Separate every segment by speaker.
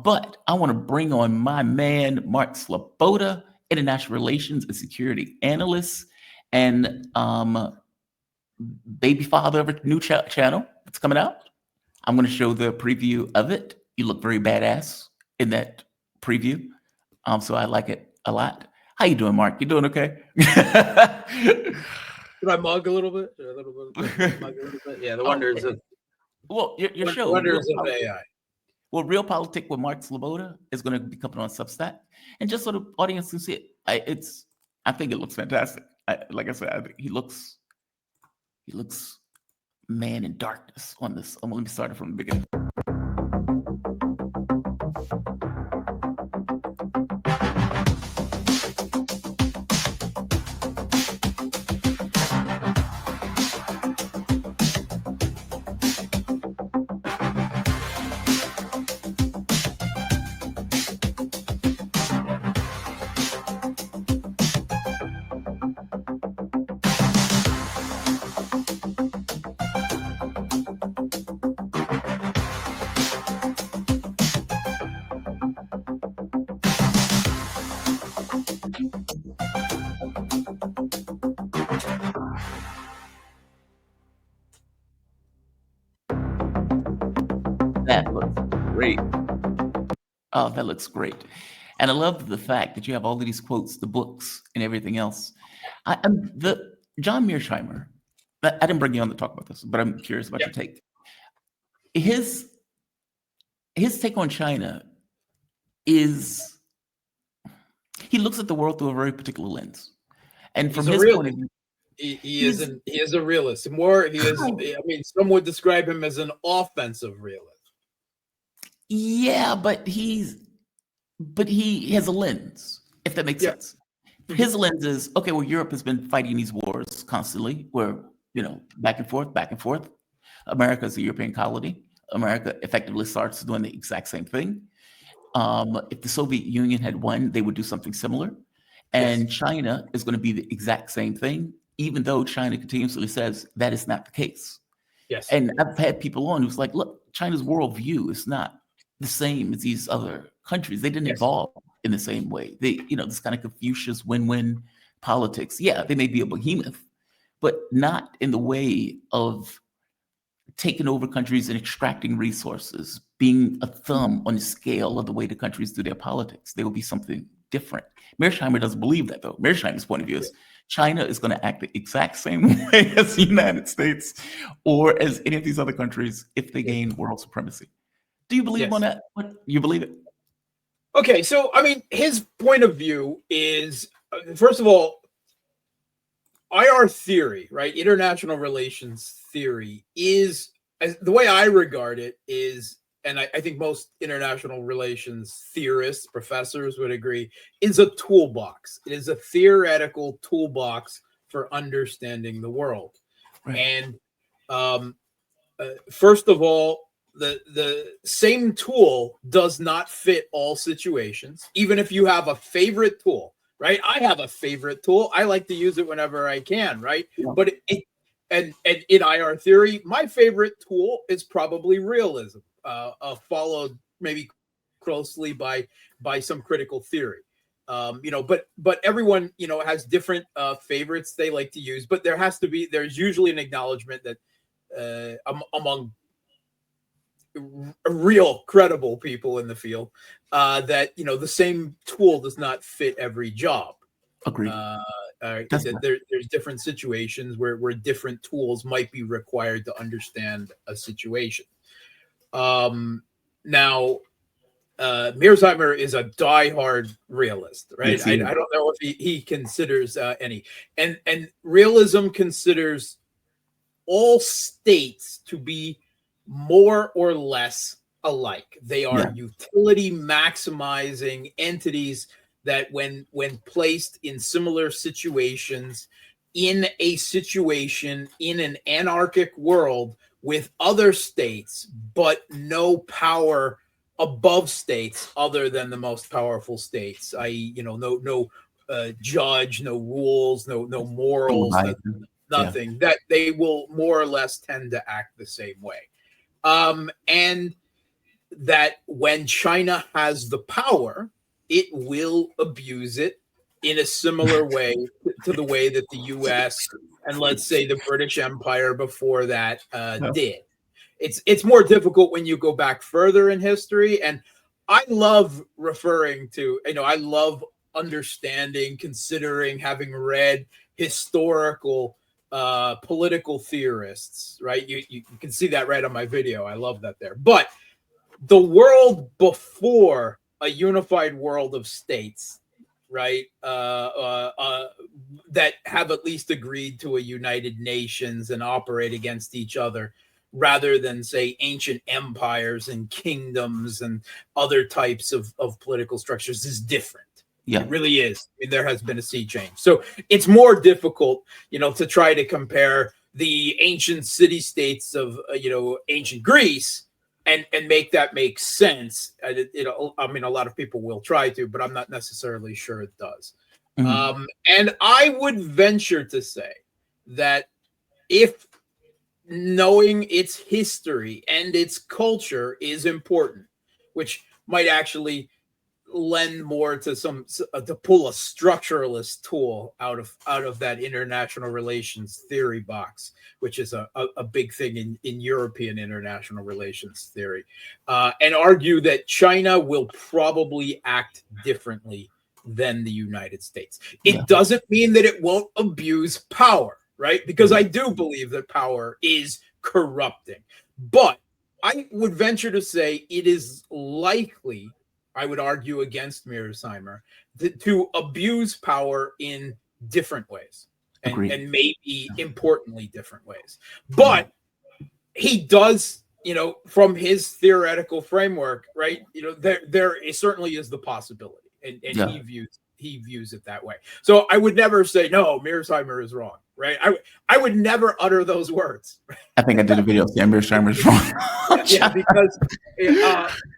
Speaker 1: But I want to bring on my man, Mark Sleboda, international relations and security analyst, and baby father of a new channel that's coming out. I'm going to show the preview of it. You look very badass in that preview. So I like it a lot. How you doing, Mark? You doing okay?
Speaker 2: Did I mug a little bit? Yeah, the wonders of
Speaker 1: your show.
Speaker 2: Wonders of AI.
Speaker 1: Well, Real Politic with Mark Sleboda is going to be coming on Substack, and just so the audience can see it, I think it looks fantastic. Like I said, he looks man in darkness on this. Let me start it from the beginning. That looks great. Oh, that looks great. And I love the fact that you have all of these quotes, the books, and everything else. The John Mearsheimer, I didn't bring you on to talk about this, but I'm curious about your take. His take on China is he looks at the world through a very particular lens. And from his point of view,
Speaker 2: he is a realist. I mean, some would describe him as an offensive realist.
Speaker 1: Yeah, but he has a lens, if that makes sense. His lens is, okay, well, Europe has been fighting these wars constantly, where, back and forth. America is a European colony. America effectively starts doing the exact same thing. If the Soviet Union had won, they would do something similar. And China is going to be the exact same thing, even though China continuously says that is not the case.
Speaker 2: Yes.
Speaker 1: And I've had people on who's like, look, China's worldview is not the same as these other countries. They didn't evolve in the same way. They, this kind of Confucius win-win politics. Yeah, they may be a behemoth, but not in the way of taking over countries and extracting resources, being a thumb on the scale of the way the countries do their politics. There will be something different. Mearsheimer doesn't believe that, though. Mearsheimer's point of view is China is going to act the exact same way as the United States or as any of these other countries if they gain world supremacy. Do you believe on that? You believe it?
Speaker 2: Okay, so, I mean, his point of view is, first of all, IR theory, right? International relations theory is, the way I regard it is, and I think most international relations theorists, professors would agree, is a toolbox. It is a theoretical toolbox for understanding the world. Right. And first of all, the same tool does not fit all situations, even if you have a favorite tool, right? I have a favorite tool. I like to use it whenever I can, right? Yeah. But in IR theory, my favorite tool is probably realism, followed maybe closely by some critical theory. But everyone, has different favorites they like to use, but there's usually an acknowledgement that among real credible people in the field that the same tool does not fit every job.
Speaker 1: Agreed.
Speaker 2: There's different situations where different tools might be required to understand a situation. Now Mearsheimer is a diehard realist, right? Yes, I don't know if he considers any, and realism considers all states to be more or less alike. They are utility maximizing entities that when placed in similar situations, in an anarchic world with other states, but no power above states other than the most powerful states, i.e., no judge, no rules, no morals, nothing, that they will more or less tend to act the same way. And that when China has the power, it will abuse it in a similar way to the way that the U.S. and, let's say, the British Empire before that did. It's more difficult when you go back further in history, and I love referring to, I love understanding, considering, having read historical political theorists, right? You can see that right on my video. I love that there. But the world before a unified world of states, right, that have at least agreed to a United Nations and operate against each other, rather than, say, ancient empires and kingdoms and other types of political structures, is different.
Speaker 1: Yeah.
Speaker 2: It really is. I mean, there has been a sea change. So it's more difficult, to try to compare the ancient city-states of, ancient Greece and make that make sense. I mean, a lot of people will try to, but I'm not necessarily sure it does.
Speaker 1: Mm-hmm.
Speaker 2: And I would venture to say that if knowing its history and its culture is important, which might actually lend more to to pull a structuralist tool out of that international relations theory box, which is a big thing in European international relations theory, and argue that China will probably act differently than the United States. It doesn't mean that it won't abuse power, right? Because I do believe that power is corrupting. But I would venture to say it is likely, I would argue against Mearsheimer, to abuse power in different ways, and maybe importantly different ways. But he does, from his theoretical framework, right? There certainly is the possibility, and he views it that way. So I would never say, no, Mearsheimer is wrong, right? I would never utter those words.
Speaker 1: I think I did a video saying Mearsheimer is wrong.
Speaker 2: Yeah, because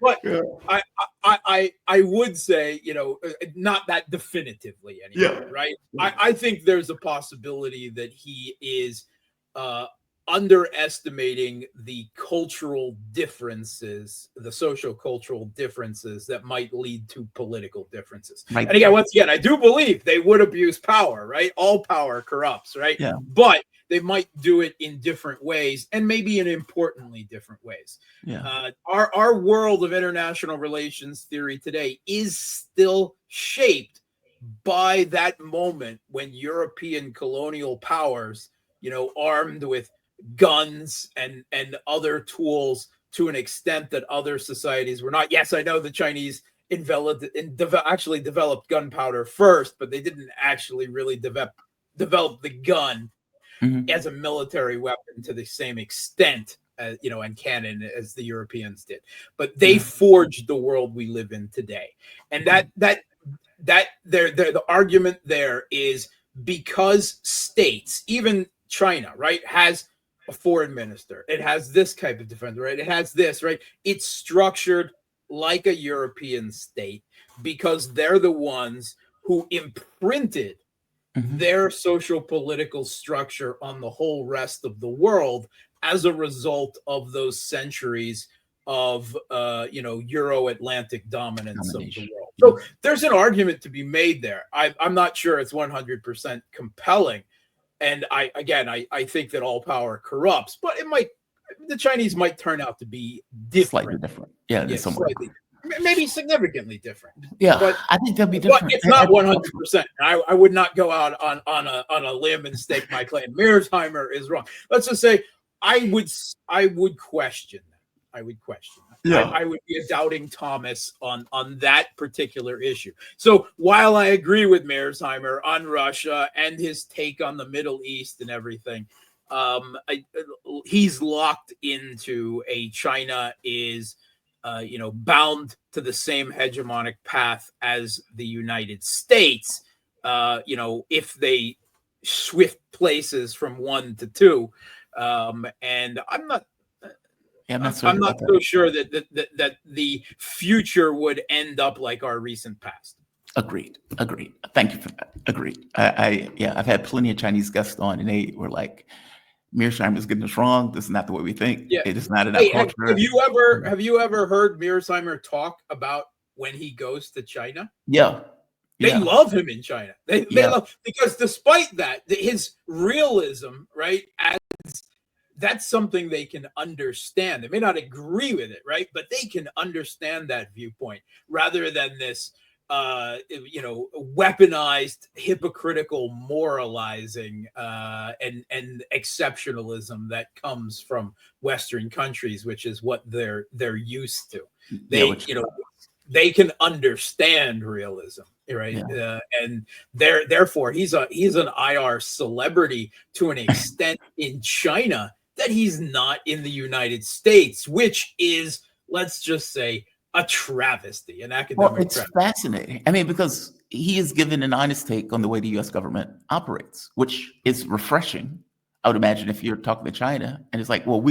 Speaker 2: but I would say, not that definitively anymore, right? I think there's a possibility that he is underestimating the cultural differences, the social-cultural differences that might lead to political differences. Right. And again, once again, I do believe they would abuse power, right? All power corrupts, right?
Speaker 1: Yeah.
Speaker 2: But they might do it in different ways, and maybe in importantly different ways.
Speaker 1: Yeah.
Speaker 2: Our world of international relations theory today is still shaped by that moment when European colonial powers, armed with guns and other tools to an extent that other societies were not. Yes, I know the Chinese actually developed gunpowder first, but they didn't actually really develop the gun as a military weapon to the same extent as, and cannon as the Europeans did. But they forged the world we live in today. And the argument there is because states, even China, right, has a foreign minister. It has this type of defense, right? It has this, right? It's structured like a European state because they're the ones who imprinted their social political structure on the whole rest of the world as a result of those centuries of Euro-Atlantic dominance of the world. So there's an argument to be made there. I'm not sure it's 100% compelling. And I think that all power corrupts, but the Chinese might turn out to be different.
Speaker 1: Slightly different. Yeah,
Speaker 2: slightly. Maybe significantly different.
Speaker 1: Yeah,
Speaker 2: but
Speaker 1: I think they'll be different.
Speaker 2: But it's not 100%. I would not go out on a limb and stake my claim. Mearsheimer is wrong. Let's just say I would question that. I would question that. Yeah. I would be a doubting Thomas on that particular issue. So while I agree with Mearsheimer on Russia and his take on the Middle East and everything, he's locked into a China is bound to the same hegemonic path as the United States, if they shift places from 1 to 2. And I'm not so sure that the future would end up like our recent past.
Speaker 1: Agreed. Thank you for that. Agreed. I've had plenty of Chinese guests on, and they were like, Mearsheimer is getting this wrong. This is not the way we think.
Speaker 2: Yeah.
Speaker 1: It is not in our
Speaker 2: Hey,
Speaker 1: culture.
Speaker 2: have you ever heard Mearsheimer talk about when he goes to China?
Speaker 1: Yeah.
Speaker 2: They love him in China. They love, because despite that, his realism, right, as that's something they can understand. They may not agree with it, right, but they can understand that viewpoint rather than this weaponized, hypocritical moralizing and exceptionalism that comes from Western countries, which is what they're used to. They can understand realism, right?
Speaker 1: Yeah.
Speaker 2: And therefore he's an IR celebrity to an extent in China that he's not in the United States, which is, let's just say, a travesty, an academic
Speaker 1: travesty. Fascinating. I mean, because he is given an honest take on the way the U.S. government operates, which is refreshing. I would imagine if you're talking to China and it's like, well,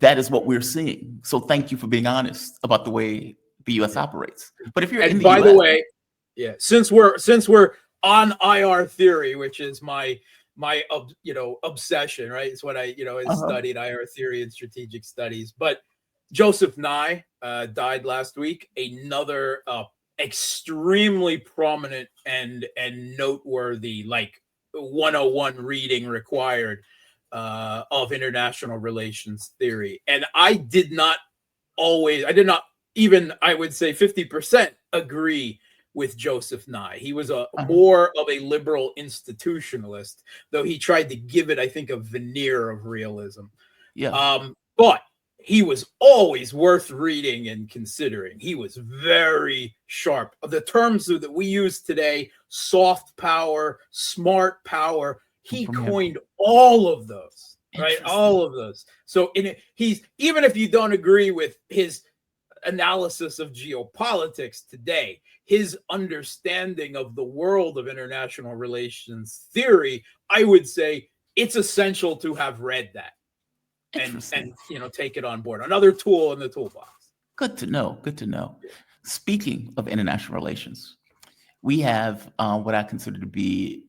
Speaker 1: that is what we're seeing. So thank you for being honest about the way the U.S. operates. But if you're in the
Speaker 2: by
Speaker 1: US,
Speaker 2: the way, since we're on IR theory, which is my obsession, right? It's what I studied IR theory and strategic studies. But Joseph Nye died last week. Another extremely prominent and noteworthy, like 101 reading required of international relations theory. And I did not even, I would say, 50% agree with Joseph Nye. He was more of a liberal institutionalist, though he tried to give it, I think, a veneer of realism. But he was always worth reading and considering. He was very sharp. The terms that we use today, soft power, smart power, he coined all of those, right? All of those. So he's, even if you don't agree with his analysis of geopolitics today, his understanding of the world of international relations theory, I would say it's essential to have read that and take it on board. Another tool in the toolbox.
Speaker 1: Good to know. Good to know. Speaking of international relations, we have what I consider to be,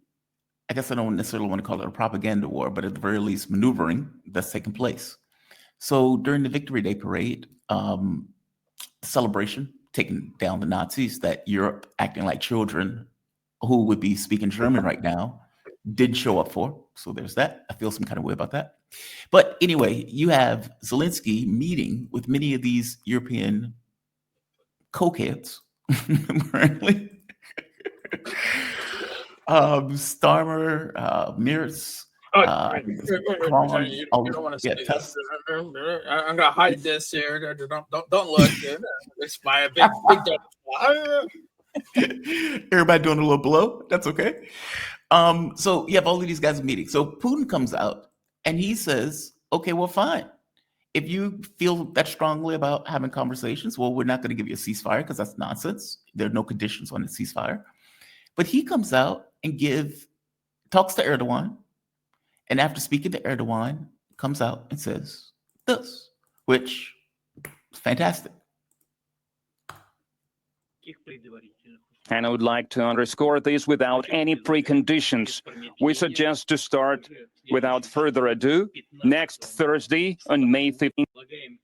Speaker 1: I guess I don't necessarily want to call it a propaganda war, but at the very least maneuvering that's taking place. So during the Victory Day parade, celebration, taking down the Nazis, that Europe, acting like children who would be speaking German right now, didn't show up for. So there's that. I feel some kind of way about that. But anyway, you have Zelensky meeting with many of these European cokeheads, apparently. Starmer, Merz,
Speaker 2: you don't want to say this. I'm gonna hide this here. Don't look. It's by a big.
Speaker 1: Everybody doing a little blow. That's okay. So you have all of these guys meeting. So Putin comes out and he says, "Okay, well, fine. If you feel that strongly about having conversations, well, we're not going to give you a ceasefire because that's nonsense. There are no conditions on a ceasefire." But he comes out and talks to Erdogan. And after speaking to Erdogan, comes out and says this, which is fantastic.
Speaker 3: And I would like to underscore this without any preconditions. We suggest to start without further ado next Thursday on May 15th.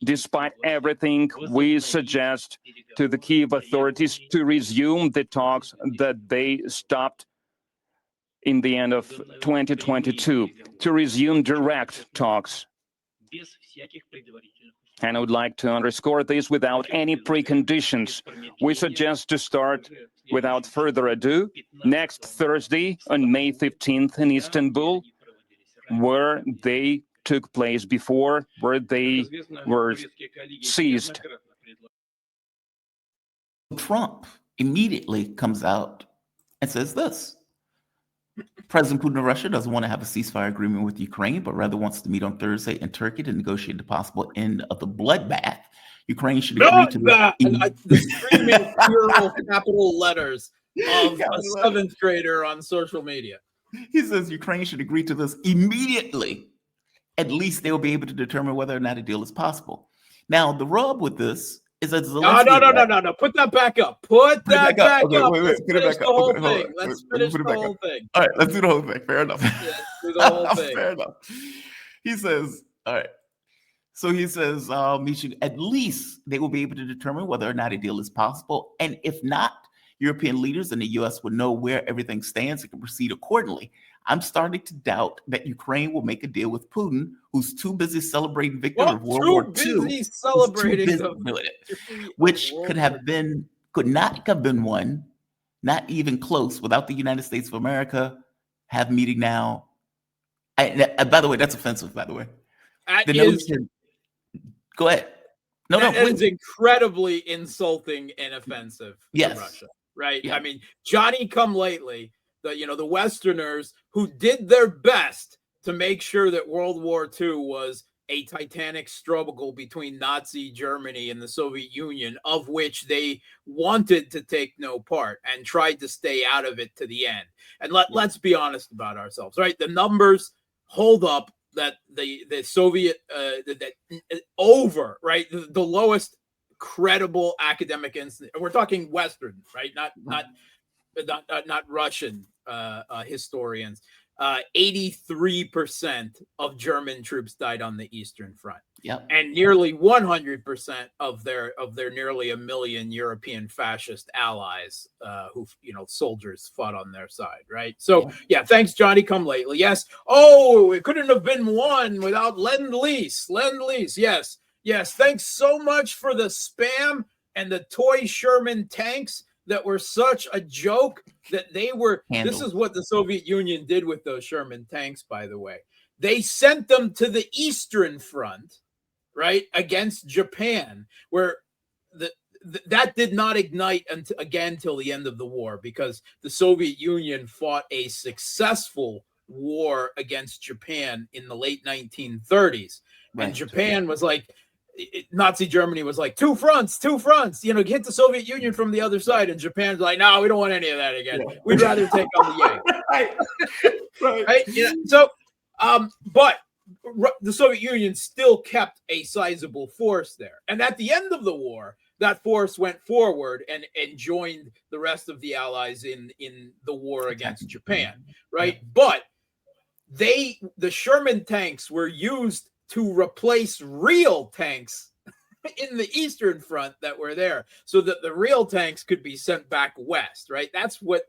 Speaker 3: Despite everything, we suggest to the Kiev authorities to resume the talks that they stopped in the end of 2022, to resume direct talks. And I would like to underscore this without any preconditions. We suggest to start without further ado next Thursday on May 15th in Istanbul, where they took place before, where they were seized.
Speaker 1: Trump immediately comes out and says this. President Putin of Russia doesn't want to have a ceasefire agreement with Ukraine, but rather wants to meet on Thursday in Turkey to negotiate the possible end of the bloodbath. Ukraine should agree to
Speaker 2: that. The screaming plural capital letters of a seventh grader on social media.
Speaker 1: He says Ukraine should agree to this immediately. At least they will be able to determine whether or not a deal is possible. Now, the rub with this is that
Speaker 2: Zelensky... No. Put that back up. Put that back up.
Speaker 1: Okay, wait. Put it back up.
Speaker 2: Let's finish the whole thing.
Speaker 1: All right, let's do the whole thing. Fair enough.
Speaker 2: Yeah, let's do the whole thing.
Speaker 1: Fair enough. He says, all right. So he says, he should at least they will be able to determine whether or not a deal is possible. And if not, European leaders and the US will know where everything stands and can proceed accordingly. I'm starting to doubt that Ukraine will make a deal with Putin, who's too busy celebrating victory of World War II.
Speaker 2: Too busy celebrating
Speaker 1: doing it, which could not have been won, not even close, without the United States of America have meeting now. By the way, that's offensive, by the way. Go ahead.
Speaker 2: That is incredibly insulting and offensive to Russia, right?
Speaker 1: Yeah.
Speaker 2: I mean, Johnny come lately, the Westerners who did their best to make sure that World War II was a titanic struggle between Nazi Germany and the Soviet Union, of which they wanted to take no part and tried to stay out of it to the end. And let's be honest about ourselves, right? The numbers hold up. That the Soviet right, the lowest credible academic institute. We're talking Western, right? Not Russian historians. 83% of German troops died on the Eastern Front.
Speaker 1: Yep.
Speaker 2: And nearly 100% of their nearly 1 million European fascist allies who soldiers fought on their side, right? So thanks Johnny come lately. Yes. Oh, it couldn't have been won without Lend-Lease. Yes. Thanks so much for the spam and the toy Sherman tanks that were such a joke that they were handled. This is what the Soviet Union did with those Sherman tanks, by the way. They sent them to the Eastern Front, right, against Japan, where that did not ignite till the end of the war, because the Soviet Union fought a successful war against Japan in the late 1930s. Right. And Japan was like, Nazi Germany was like, two fronts, get the Soviet Union from the other side. And Japan's like, no, we don't want any of that again. Yeah. We'd rather take on the Yang. Right. So, but the Soviet Union still kept a sizable force there. And at the end of the war, that force went forward and joined the rest of the Allies in the war against Japan. Right. Yeah. But the Sherman tanks were used to replace real tanks in the Eastern Front that were there, so that the real tanks could be sent back west, right? That's what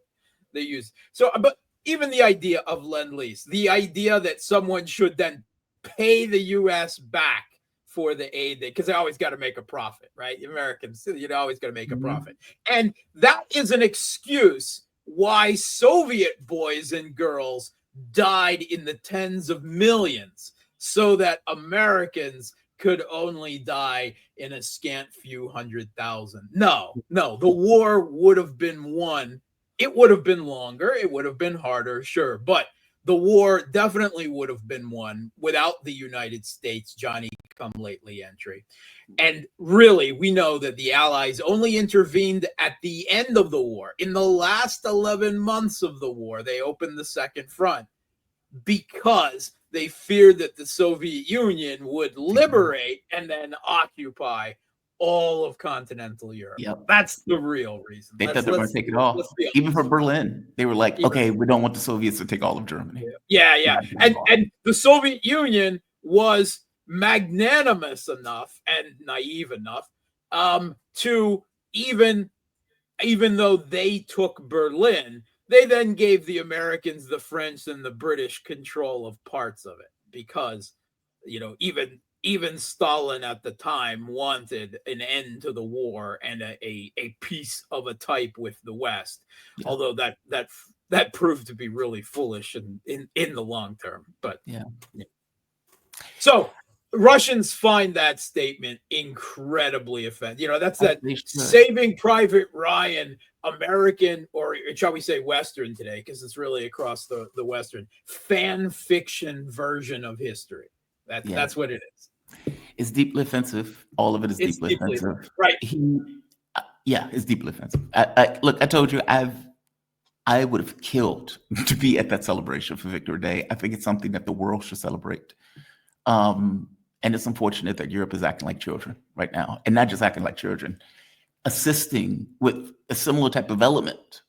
Speaker 2: they use. So, but even the idea of Lend-Lease, the idea that someone should then pay the U.S. back for the aid, because they always got to make a profit, right? Americans, always got to make a profit. And that is an excuse why Soviet boys and girls died in the tens of millions, so that Americans could only die in a scant few 100,000. No, the war would have been won. It would have been longer. It would have been harder, sure. But the war definitely would have been won without the United States Johnny come lately entry. And really, we know that the Allies only intervened at the end of the war. In the last 11 months of the war, they opened the second front because they feared that the Soviet Union would liberate and then occupy all of continental Europe.
Speaker 1: Yep.
Speaker 2: That's the real reason.
Speaker 1: They thought they were going to take it all. Even for Berlin, they were like, okay, we don't want the Soviets to take all of Germany.
Speaker 2: Yeah. And the Soviet Union was magnanimous enough and naive enough to even though they took Berlin, they then gave the Americans, the French, and the British control of parts of it, because, even Stalin at the time wanted an end to the war and a peace of a type with the West, although that proved to be really foolish in the long term. But So Russians find that statement incredibly offensive. That's that Saving Private Ryan American, or shall we say Western today, because it's really across the Western, fan fiction version of history. That's what it is.
Speaker 1: It's deeply offensive. All of it is deeply offensive.
Speaker 2: Right.
Speaker 1: It's deeply offensive. Look, I told you, I would have killed to be at that celebration for Victory Day. I think it's something that the world should celebrate. And it's unfortunate that Europe is acting like children right now, and not just acting like children, assisting with a similar type of element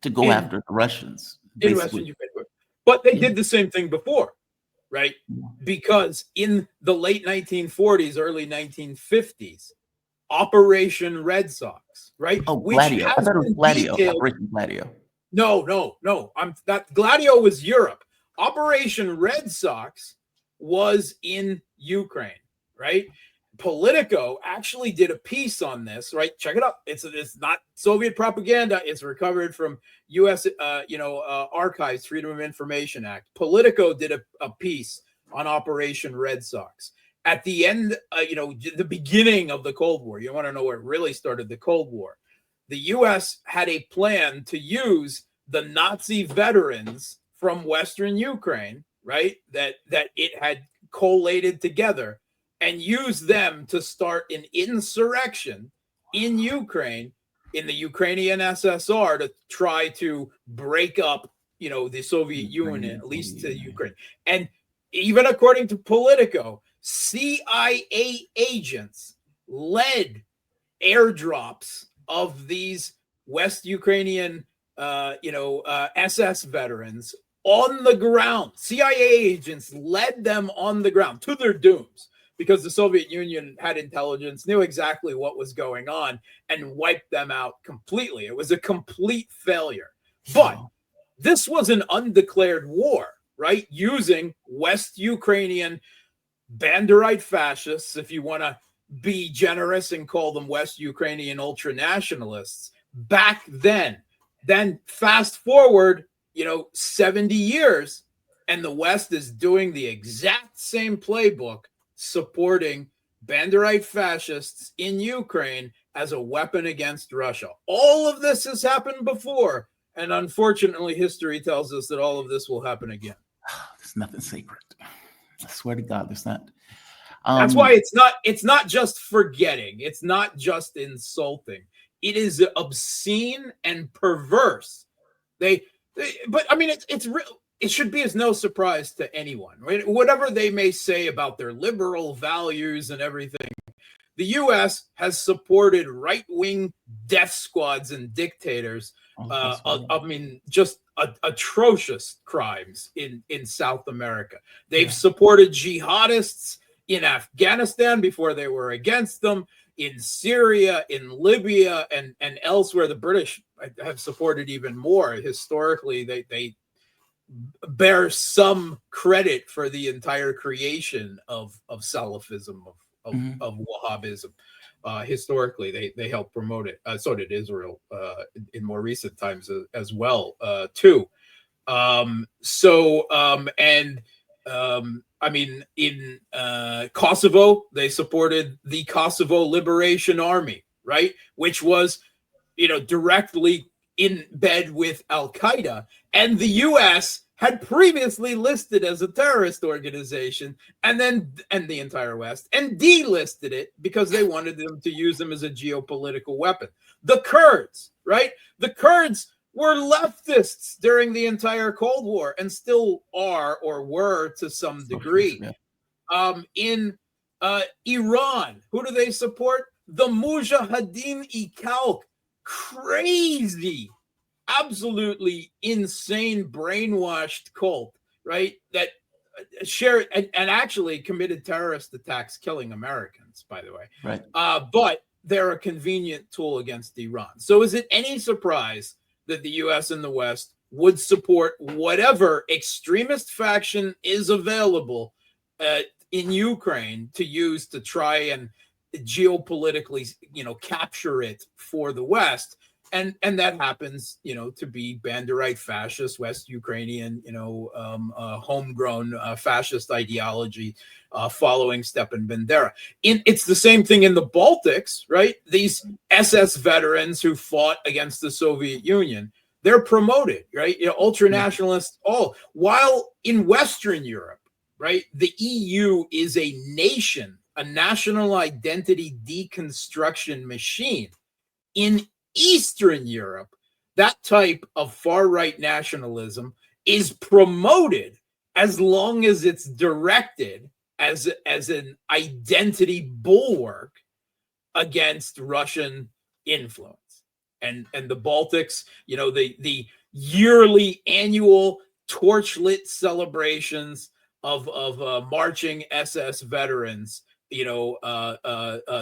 Speaker 1: to go after the Russians.
Speaker 2: But they did the same thing before, right? Because in the late 1940s, early 1950s, Operation Red Sox, right?
Speaker 1: Oh,
Speaker 2: Which
Speaker 1: Gladio. I
Speaker 2: has
Speaker 1: thought it was
Speaker 2: been
Speaker 1: Gladio.
Speaker 2: detailed.
Speaker 1: Operation Gladio.
Speaker 2: No. That Gladio was Europe. Operation Red Sox was in Ukraine, right? Politico actually did a piece on this, right? Check it out. It's not Soviet propaganda. It's recovered from U.S. Archives, Freedom of Information Act. Politico did a piece on Operation Red Sox at the end. The beginning of the Cold War. You want to know where it really started? The Cold War. The U.S. had a plan to use the Nazi veterans from Western Ukraine, right? That it had collated together, and use them to start an insurrection in Ukraine, in the Ukrainian SSR, to try to break up, the Soviet Union, at least to Ukraine. And even according to Politico, CIA agents led airdrops of these West Ukrainian, SS veterans on the ground. CIA agents led them on the ground to their dooms, because the Soviet Union had intelligence, knew exactly what was going on, and wiped them out completely. It was a complete failure. But this was an undeclared war, right? Using West Ukrainian Banderite fascists, if you want to be generous and call them West Ukrainian ultranationalists, back then. Then fast forward, 70 years, and the West is doing the exact same playbook, supporting Banderite fascists in Ukraine as a weapon against Russia. All of this has happened before, and unfortunately, history tells us that all of this will happen again.
Speaker 1: There's nothing sacred. I swear to God, there's not.
Speaker 2: That's why it's not just forgetting. It's not just insulting. It is obscene and perverse. But I mean, it's real. It should be as no surprise to anyone, right? Whatever they may say about their liberal values and everything, the U.S. has supported right-wing death squads and dictators. Just atrocious crimes in South America. They've supported jihadists in Afghanistan before they were against them, in Syria, in Libya, and elsewhere. The British have supported even more. Historically, they bear some credit for the entire creation of Salafism, of Wahhabism. Historically, they helped promote it. So did Israel in more recent times as well, too. In Kosovo, they supported the Kosovo Liberation Army, right? Which was, directly in bed with Al-Qaeda. And the U.S. had previously listed as a terrorist organization, and the entire West, and delisted it because they wanted them to use them as a geopolitical weapon. The Kurds, right? The Kurds were leftists during the entire Cold War, and still are, or were to some degree. In Iran, who do they support? The Mujahideen-e-Khalq, crazy, absolutely insane, brainwashed cult, right? That share and actually committed terrorist attacks, killing Americans, by the way.
Speaker 1: Right.
Speaker 2: But they're a convenient tool against Iran. So is it any surprise that the U.S. and the West would support whatever extremist faction is available in Ukraine to use to try and geopolitically, capture it for the West? And that happens, to be Banderite fascist, West Ukrainian, homegrown fascist ideology following Stepan Bandera. It's the same thing in the Baltics, right? These SS veterans who fought against the Soviet Union, they're promoted, right? Ultranationalists, all. While in Western Europe, right, the EU is a nation, a national identity deconstruction machine. In Eastern Europe, that type of far-right nationalism is promoted as long as it's directed as an identity bulwark against Russian influence. And the Baltics, the yearly annual torchlit celebrations of marching SS veterans,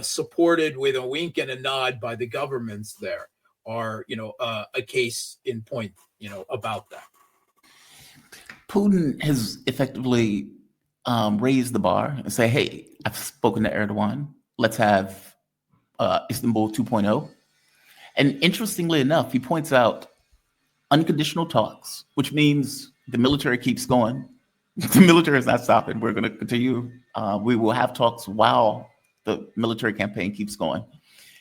Speaker 2: supported with a wink and a nod by the governments there, are a case in point, about that.
Speaker 1: Putin has effectively raised the bar and say, hey, I've spoken to Erdogan. Let's have Istanbul 2.0. And interestingly enough, he points out unconditional talks, which means the military keeps going. The military is not stopping. We're going to continue. We will have talks while the military campaign keeps going.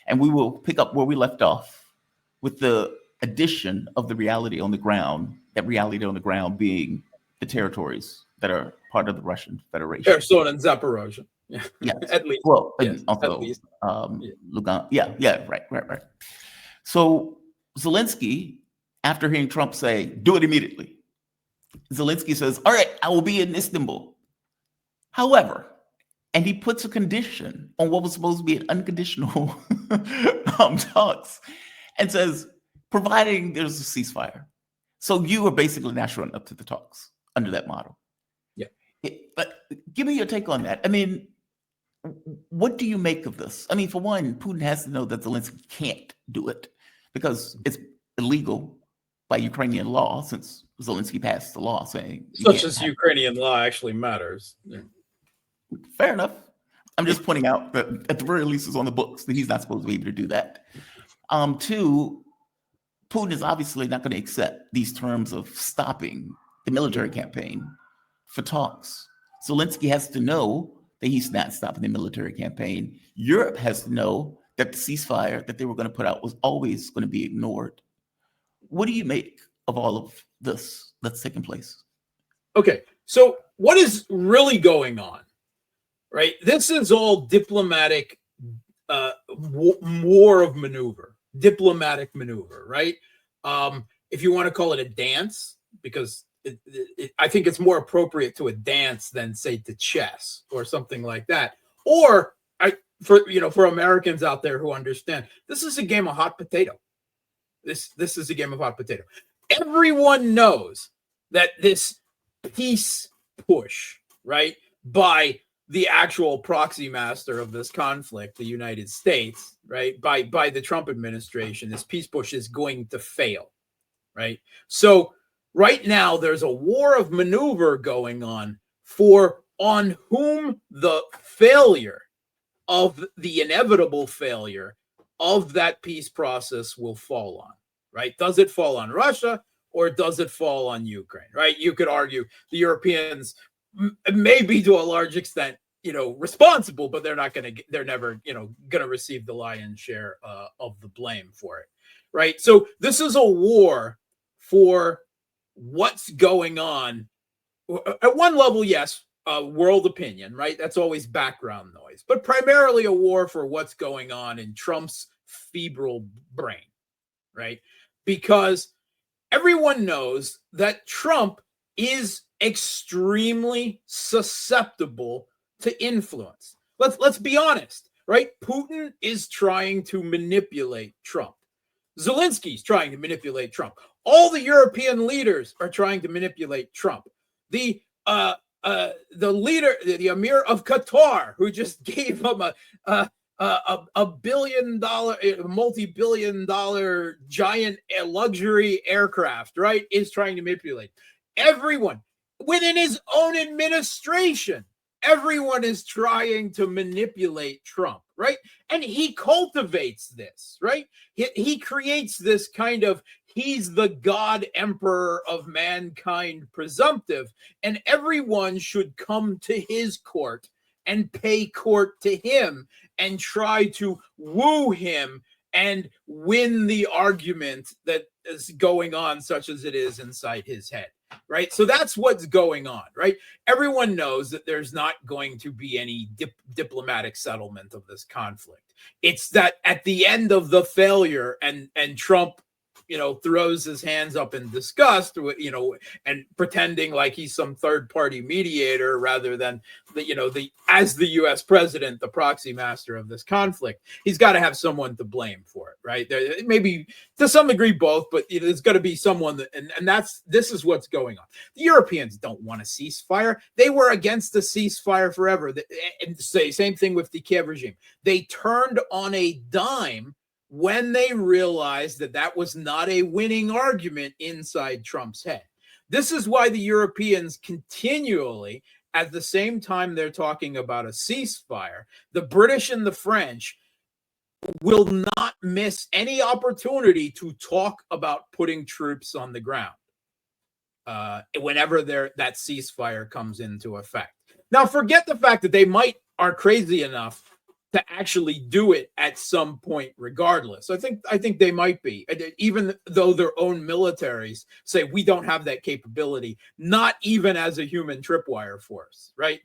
Speaker 1: And we will pick up where we left off with the addition of the reality on the ground, that reality on the ground being the territories that are part of the Russian Federation.
Speaker 2: Kherson and Zaporozhye. Yeah.
Speaker 1: Yes.
Speaker 2: At least.
Speaker 1: Well,
Speaker 2: yes,
Speaker 1: and also
Speaker 2: at least.
Speaker 1: Lugan. Yeah, right. So Zelensky, after hearing Trump say, do it immediately, Zelensky says, all right, I will be in Istanbul. However, and he puts a condition on what was supposed to be an unconditional talks and says, providing there's a ceasefire. So you are basically not showing up to the talks under that model.
Speaker 2: Yeah.
Speaker 1: But give me your take on that. I mean, what do you make of this? I mean, for one, Putin has to know that Zelensky can't do it because it's illegal by Ukrainian law, since Zelensky passed the law saying...
Speaker 2: Such as Ukrainian law actually matters. Yeah.
Speaker 1: Fair enough. I'm just pointing out that at the very least it's on the books that he's not supposed to be able to do that. Two, Putin is obviously not going to accept these terms of stopping the military campaign for talks. Zelensky has to know that he's not stopping the military campaign. Europe has to know that the ceasefire that they were going to put out was always going to be ignored. What do you make of all of this that's taking place?
Speaker 2: Okay, so what is really going on, right? This is all diplomatic war of maneuver, diplomatic maneuver, right? If you want to call it a dance, because I think it's more appropriate to a dance than, say, to chess or something like that. Or for Americans out there who understand, this is a game of hot potato. This is a game of hot potato. Everyone knows that this peace push, right, by the actual proxy master of this conflict, the United States, right, by the Trump administration, this peace push is going to fail, right? So right now there's a war of maneuver going on on whom the failure of the inevitable failure of that peace process will fall on, right? Does it fall on Russia or does it fall on Ukraine, right? You could argue the Europeans may be to a large extent, responsible, but they're never, going to receive the lion's share of the blame for it, right? So this is a war for what's going on. At one level, yes, world opinion, right? That's always background noise, but primarily a war for what's going on in Trump's febrile brain, right? Because everyone knows that Trump is extremely susceptible to influence. Let's be honest, right? Putin is trying to manipulate Trump. Zelensky's trying to manipulate Trump. All the European leaders are trying to manipulate Trump. The leader, the Emir of Qatar, who just gave him a billion-dollar, multi-billion-dollar giant luxury aircraft, right, is trying to manipulate everyone within his own administration. Everyone is trying to manipulate Trump, right? And he cultivates this, right? He creates this kind of, he's the God emperor of mankind presumptive, and everyone should come to his court and pay court to him and try to woo him and win the argument that is going on, such as it is inside his head, right? So that's what's going on, right? Everyone knows that there's not going to be any diplomatic settlement of this conflict. It's that at the end of the failure and Trump throws his hands up in disgust, and pretending like he's some third party mediator rather than as the U.S. president, the proxy master of this conflict. He's got to have someone to blame for it, right? Maybe to some degree both, but there's got to be someone this is what's going on. The Europeans don't want a ceasefire. They were against the ceasefire forever. And same thing with the Kiev regime. They turned on a dime when they realized that was not a winning argument inside Trump's head. This is why the Europeans continually, at the same time they're talking about a ceasefire, the British and the French will not miss any opportunity to talk about putting troops on the ground whenever that ceasefire comes into effect. Now, forget the fact that they are crazy enough to actually do it at some point regardless. I think they might be, even though their own militaries say we don't have that capability, not even as a human tripwire force, right?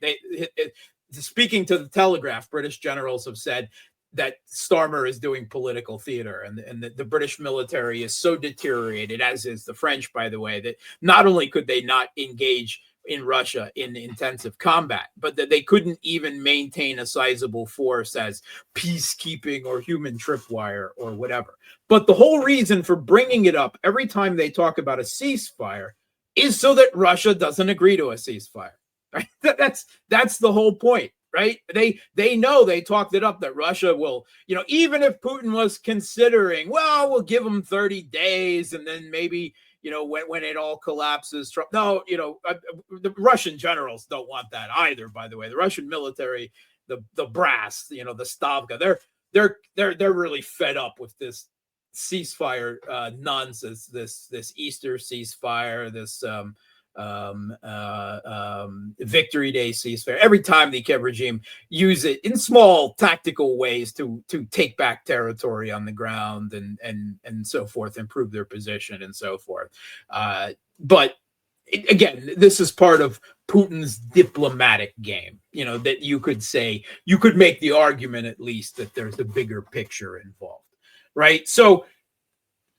Speaker 2: Speaking to the Telegraph, British generals have said that Starmer is doing political theater, and the British military is so deteriorated, as is the French, by the way, that not only could they not engage in Russia in intensive combat, but that they couldn't even maintain a sizable force as peacekeeping or human tripwire or whatever. But the whole reason for bringing it up every time they talk about a ceasefire is so that Russia doesn't agree to a ceasefire. Right? That's the whole point, right? They know, they talked it up, that Russia will, even if Putin was considering, well, we'll give him 30 days and then maybe, when it all collapses, Trump. No, the Russian generals don't want that either. By the way, the Russian military, the brass, the Stavka, they're really fed up with this ceasefire nonsense. This Easter ceasefire, this Victory Day ceasefire. Every time the Kiev regime use it in small tactical ways to take back territory on the ground and so forth, improve their position and so forth. But again, this is part of Putin's diplomatic game. That you could make the argument at least that there's a bigger picture involved, right? So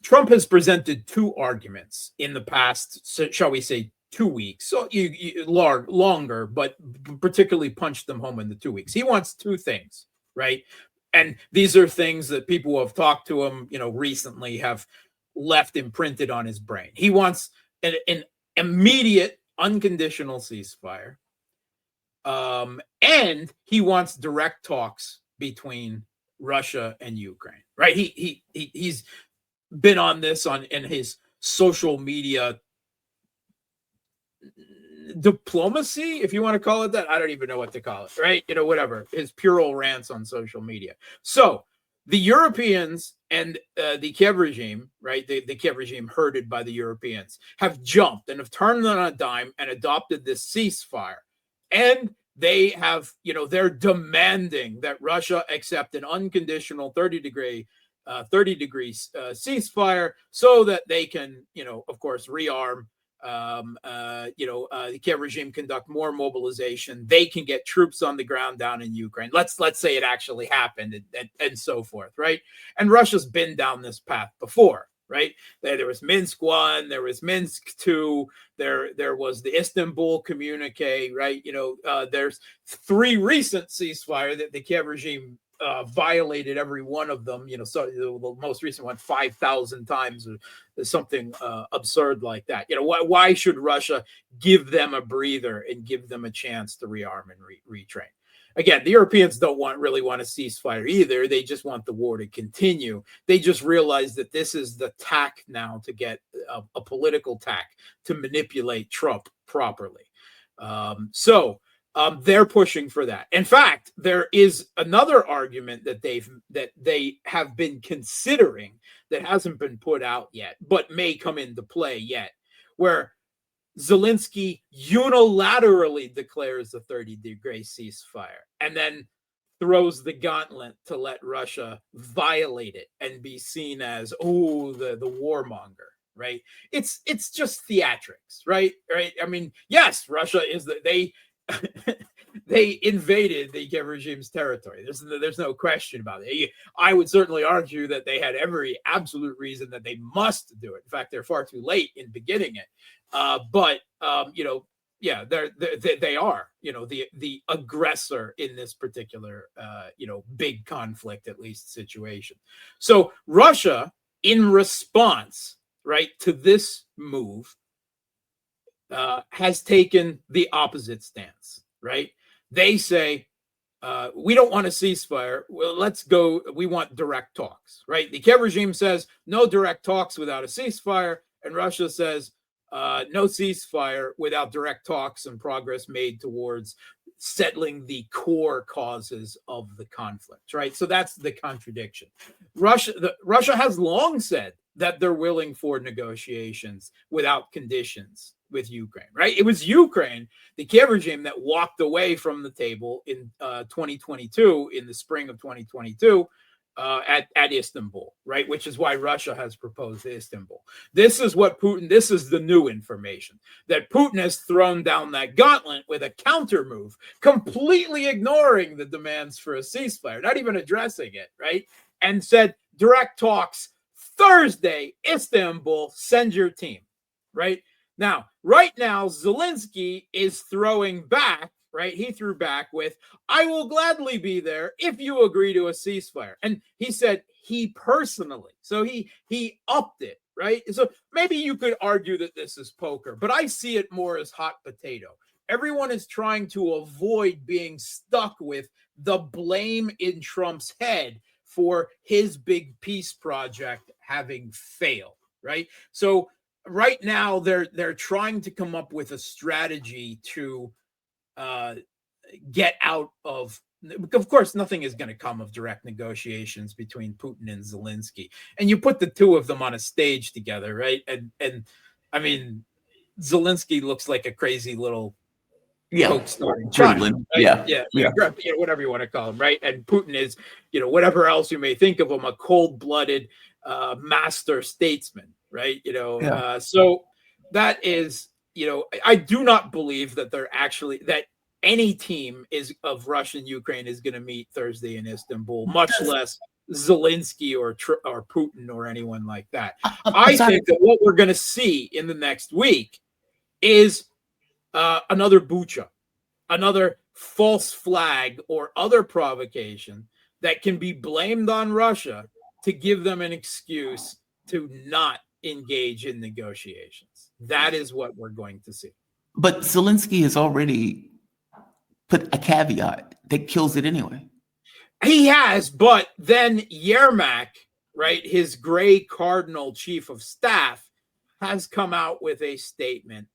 Speaker 2: Trump has presented two arguments in the past, shall we say, 2 weeks, so longer, but particularly punched them home in the 2 weeks. He wants two things, right? And these are things that people who have talked to him, recently have left imprinted on his brain. He wants an immediate, unconditional ceasefire, and he wants direct talks between Russia and Ukraine, right? He's been on this in his social media diplomacy, if you want to call it that. I don't even know what to call it, right? Whatever, his puerile rants on social media. So the Europeans and the Kiev regime, right? The Kiev regime, herded by the Europeans, have jumped and have turned on a dime and adopted this ceasefire. And they have, they're demanding that Russia accept an unconditional 30 degrees ceasefire so that they can, of course, rearm. The Kiev regime conduct more mobilization. They can get troops on the ground down in Ukraine. Let's say it actually happened and so forth, right? And Russia's been down this path before, right? There was Minsk 1, there was Minsk 2, there was the Istanbul communique, right? There's 3 recent ceasefire that the Kiev regime violated every one of them, so the most recent one 5,000 times or something absurd like that. Why should Russia give them a breather and give them a chance to rearm and retrain? Again, the Europeans don't really want a ceasefire either. They just want the war to continue. They just realize that this is the tack now to get a political tack to manipulate Trump properly. So they're pushing for that. In fact, there is another argument that they have been considering that hasn't been put out yet, but may come into play yet, where Zelensky unilaterally declares a 30-degree ceasefire and then throws the gauntlet to let Russia violate it and be seen as, the warmonger, right? It's just theatrics, right? I mean, yes, Russia is they invaded the Kiev regime's territory. There's no question about it. I would certainly argue that they had every absolute reason that they must do it. In fact, they're far too late in beginning it. But yeah, they are, the aggressor in this particular, big conflict, at least situation. So Russia, in response, right, to this move, has taken the opposite stance, right? They say, we don't want a ceasefire. Well, let's go. We want direct talks, right? The Kiev regime says no direct talks without a ceasefire. And Russia says no ceasefire without direct talks and progress made towards settling the core causes of the conflict, right? So that's the contradiction. Russia has long said that they're willing for negotiations without conditions with Ukraine, right? It was Ukraine, the Kiev regime, that walked away from the table in 2022, in the spring of 2022, at Istanbul, right? Which is why Russia has proposed Istanbul. This is the new information, that Putin has thrown down that gauntlet with a counter move, completely ignoring the demands for a ceasefire, not even addressing it, right? And said, direct talks Thursday, Istanbul, send your team, right? Right now, Zelensky is throwing back, right? He threw back with, I will gladly be there if you agree to a ceasefire. And he said he personally, so he upped it, right? So maybe you could argue that this is poker, but I see it more as hot potato. Everyone is trying to avoid being stuck with the blame in Trump's head for his big peace project having failed, right? So right now they're trying to come up with a strategy to get out of course, nothing is going to come of direct negotiations between Putin and Zelensky. And you put the two of them on a stage together, right? And I mean, Zelensky looks like a crazy little child, right? Whatever you want to call him, right? And Putin is, whatever else you may think of him, a cold-blooded master statesman, right? So that is, I do not believe that that any team of Russia and Ukraine is going to meet Thursday in Istanbul, much less Zelensky or Putin or anyone like that. I think that what we're going to see in the next week is another Bucha, another false flag or other provocation that can be blamed on Russia to give them an excuse to not engage in negotiations. That is what we're going to see.
Speaker 1: But Zelensky has already put a caveat that kills it anyway.
Speaker 2: He has, but then Yermak, right, his gray cardinal chief of staff, has come out with a statement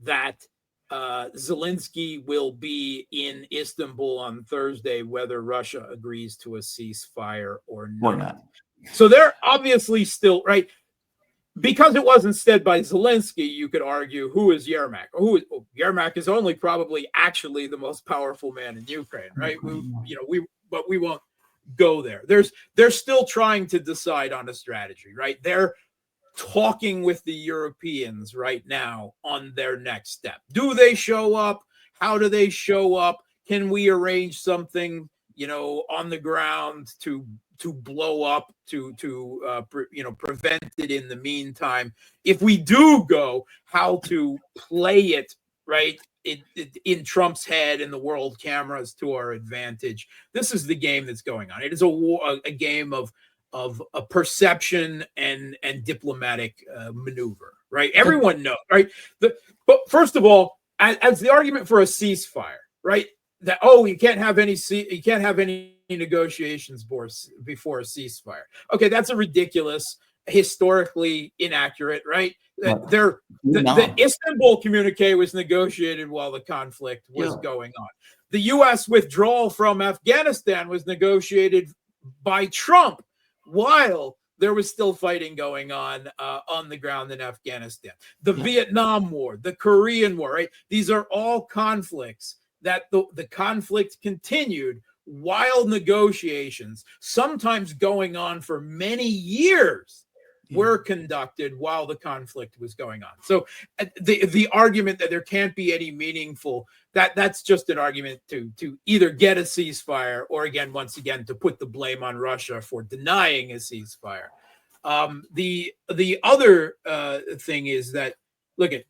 Speaker 2: that Zelensky will be in Istanbul on Thursday, whether Russia agrees to a ceasefire or not. So they're obviously still, right, because it wasn't said by Zelensky, you could argue, who is Yermak? Yermak is only probably actually the most powerful man in Ukraine, right? But we won't go there. They're still trying to decide on a strategy, right? They're talking with the Europeans right now on their next step. Do they show up? How do they show up? Can we arrange something, on the ground to blow up, to prevent it in the meantime? If we do go, how to play it, right, in Trump's head and the world cameras to our advantage. This is the game that's going on. It is a game of a perception and diplomatic maneuver, right? Everyone knows, right? But first of all, as the argument for a ceasefire, right? That you can't have any negotiations before a ceasefire. Okay, that's a ridiculous, historically inaccurate, right? The Istanbul communique was negotiated while the conflict was going on. The U.S. withdrawal from Afghanistan was negotiated by Trump while there was still fighting going on the ground in Afghanistan. The Vietnam War, the Korean War, right? These are all conflicts that the conflict continued while negotiations, sometimes going on for many years, were conducted while the conflict was going on. So the argument that there can't be any meaningful, that's just an argument to either get a ceasefire, or again, once again, to put the blame on Russia for denying a ceasefire. The other thing is that, look at,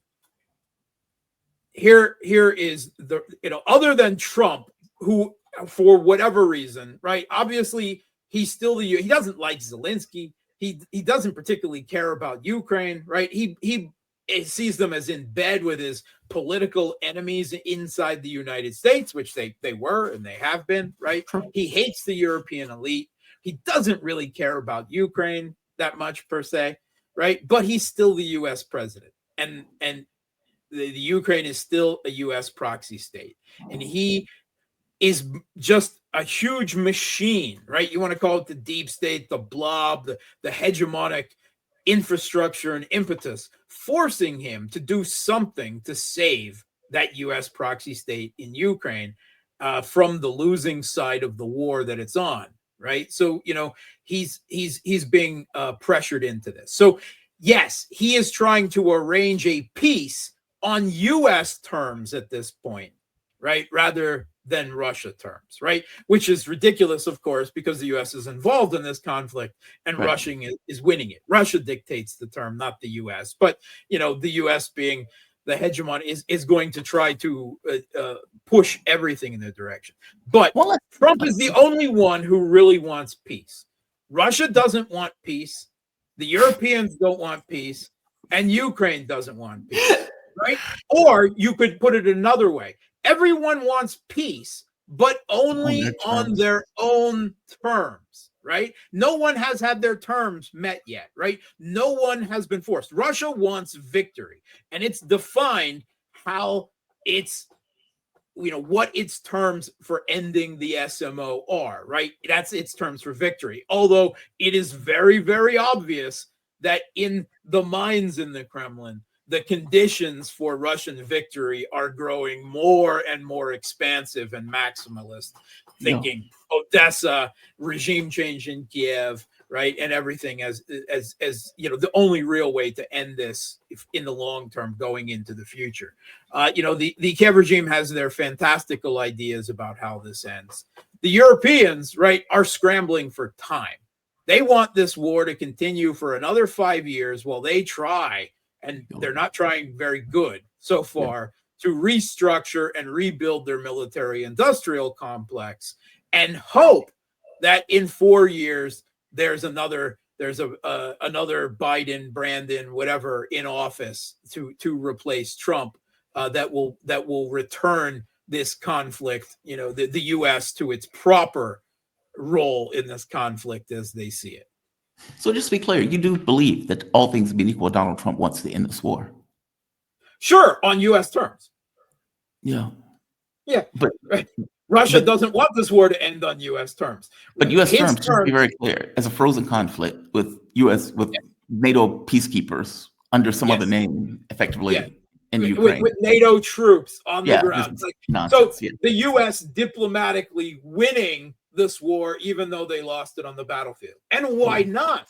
Speaker 2: here is the, other than Trump, who for whatever reason, right? Obviously, he doesn't like Zelensky. He doesn't particularly care about Ukraine, right? He sees them as in bed with his political enemies inside the United States, which they were and they have been, right? He hates the European elite. He doesn't really care about Ukraine that much per se, right? But he's still the U.S. president, and the Ukraine is still a U.S. proxy state, and he is just a huge machine, right? You want to call it the deep state, the blob, the hegemonic infrastructure and impetus, forcing him to do something to save that U.S. proxy state in Ukraine from the losing side of the war that it's on, right? So, he's being pressured into this. So, yes, he is trying to arrange a peace on U.S. terms at this point, right? Rather than Russia terms, right? Which is ridiculous, of course, because the U.S. is involved in this conflict and
Speaker 1: Right.
Speaker 2: Russia is winning it. Russia dictates the term, not the U.S. But, the U.S. being the hegemon is going to try to push everything in their direction. But Trump is the only one who really wants peace. Russia doesn't want peace. The Europeans don't want peace. And Ukraine doesn't want peace, right? Or you could put it another way. Everyone wants peace, but only on their own terms, right? No one has had their terms met yet, right? No one has been forced. Russia wants victory, and it's defined how it's, what its terms for ending the SMO are, right? That's its terms for victory. Although it is very, very obvious that in the minds in the Kremlin, the conditions for Russian victory are growing more and more expansive and maximalist, thinking Odessa, regime change in Kiev, right, and everything as the only real way to end this in the long term, going into the future. The Kiev regime has their fantastical ideas about how this ends. The Europeans, right, are scrambling for time. They want this war to continue for another 5 years while they try. And they're not trying very good so far to restructure and rebuild their military industrial complex, and hope that in 4 years there's another Biden, Brandon, whatever in office to replace Trump that will return this conflict, the U.S. to its proper role in this conflict as they see it.
Speaker 1: So just to be clear, you do believe that all things being equal, Donald Trump wants to end this war?
Speaker 2: Sure, on U.S. terms.
Speaker 1: Yeah.
Speaker 2: Yeah,
Speaker 1: but
Speaker 2: Russia doesn't want this war to end on U.S. terms.
Speaker 1: But U.S. terms, just to be very clear, as a frozen conflict with NATO peacekeepers under some other name, effectively in Ukraine.
Speaker 2: With NATO troops on the ground.
Speaker 1: Nonsense,
Speaker 2: the U.S. diplomatically winning this war, even though they lost it on the battlefield. And why not?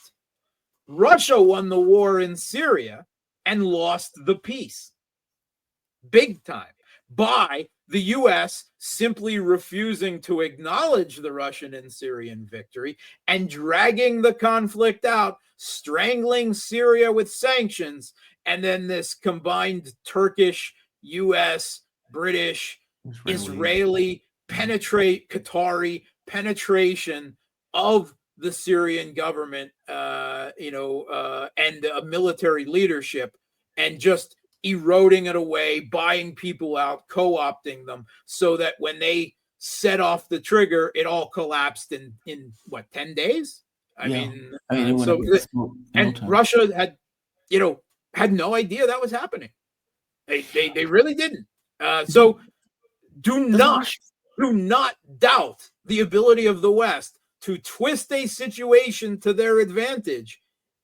Speaker 2: Russia won the war in Syria and lost the peace big time by the U.S. simply refusing to acknowledge the Russian and Syrian victory and dragging the conflict out, strangling Syria with sanctions, and then this combined Turkish, U.S., British, Israeli Qatari penetration of the Syrian government, and military leadership, and just eroding it away, buying people out, co-opting them, so that when they set off the trigger, it all collapsed in 10 days? Russia had no idea that was happening. They really didn't. So do not doubt the ability of the West to twist a situation to their advantage,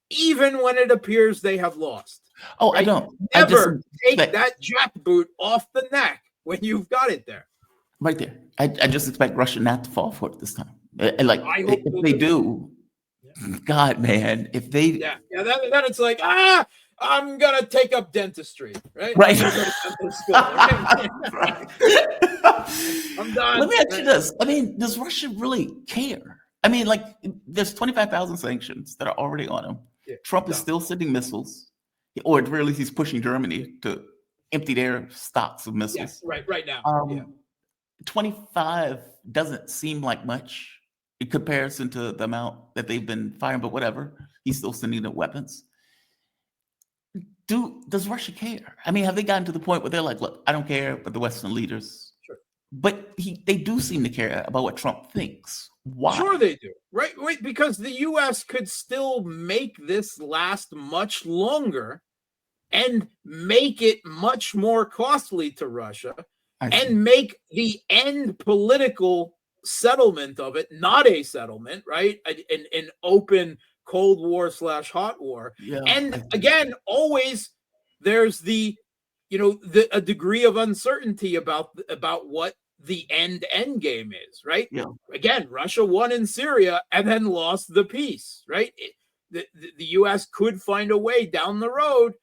Speaker 2: even when it appears they have lost.
Speaker 1: Oh, I don't.
Speaker 2: Never take that jackboot off the neck when you've got it there.
Speaker 1: Right there. I just expect Russia not to fall for it this time. If they do, God, man, if they
Speaker 2: then it's like, I'm gonna take up dentistry, right?
Speaker 1: Right.
Speaker 2: I'm gonna go to dental school, right? I'm done.
Speaker 1: Let me ask you this. I mean, does Russia really care? I mean, like, there's 25,000 sanctions that are already on him.
Speaker 2: Yeah,
Speaker 1: Trump is
Speaker 2: no.
Speaker 1: still sending missiles, or at the very least, he's pushing Germany to empty their stocks of missiles.
Speaker 2: Yes, right now.
Speaker 1: 25 doesn't seem like much in comparison to the amount that they've been firing, but whatever. He's still sending the weapons. Does Russia care? I mean, have they gotten to the point where they're like, look, I don't care, but the Western leaders.
Speaker 2: Sure.
Speaker 1: But they do seem to care about what Trump thinks. Why?
Speaker 2: Sure they do. Right, because the U.S. could still make this last much longer and make it much more costly to Russia and make the end political settlement of it not a settlement, right? An open Cold War / hot war.
Speaker 1: Yeah,
Speaker 2: and again, always there's a degree of uncertainty about what the end game is, right?
Speaker 1: Yeah.
Speaker 2: Again, Russia won in Syria and then lost the peace, right? The U.S. could find a way down the road,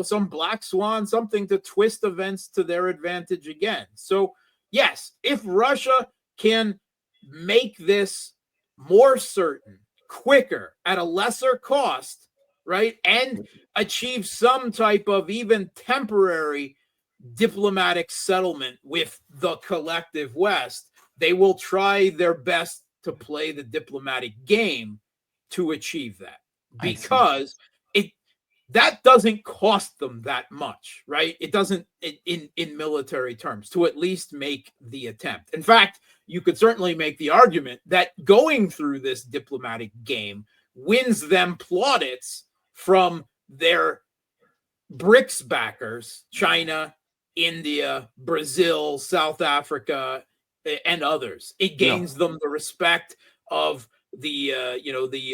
Speaker 2: some black swan, something to twist events to their advantage again. So yes, if Russia can make this more certain, quicker, at a lesser cost, right, and achieve some type of even temporary diplomatic settlement with the collective West, they will try their best to play the diplomatic game to achieve that, because that doesn't cost them that much, right? It doesn't in military terms, to at least make the attempt. In fact, you could certainly make the argument that going through this diplomatic game wins them plaudits from their BRICS backers, China, India, Brazil, South Africa, and others. It gains them the respect of the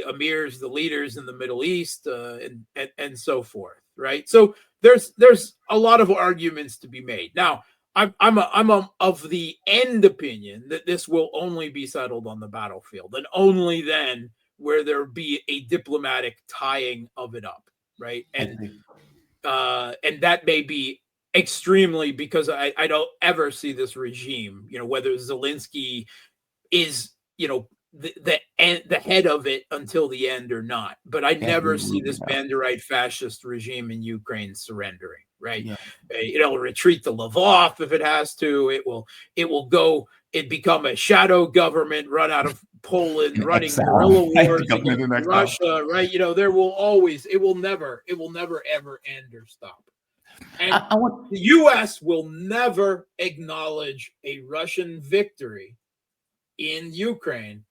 Speaker 2: emirs, the leaders in the Middle East, and so forth, right? So there's a lot of arguments to be made. Now, I'm of the end opinion that this will only be settled on the battlefield, and only then where there be a diplomatic tying of it up, right? And that may be extremely, because I don't ever see this regime, whether Zelensky is, the head of it until the end or not. But I never see this Banderite fascist regime in Ukraine surrendering, right? Yeah. It'll retreat to Lvov if it has to. It will go. It become a shadow government run out of Poland, running guerrilla wars against Russia, right? There will always. It will never ever end or stop. And the U.S. will never acknowledge a Russian victory in Ukraine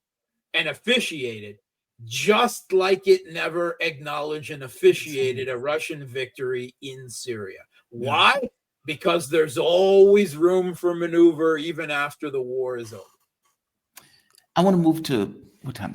Speaker 2: and officiated, just like it never acknowledged and officiated a Russian victory in Syria. Why? Because there's always room for maneuver even after the war is over.
Speaker 1: I want to move to what time is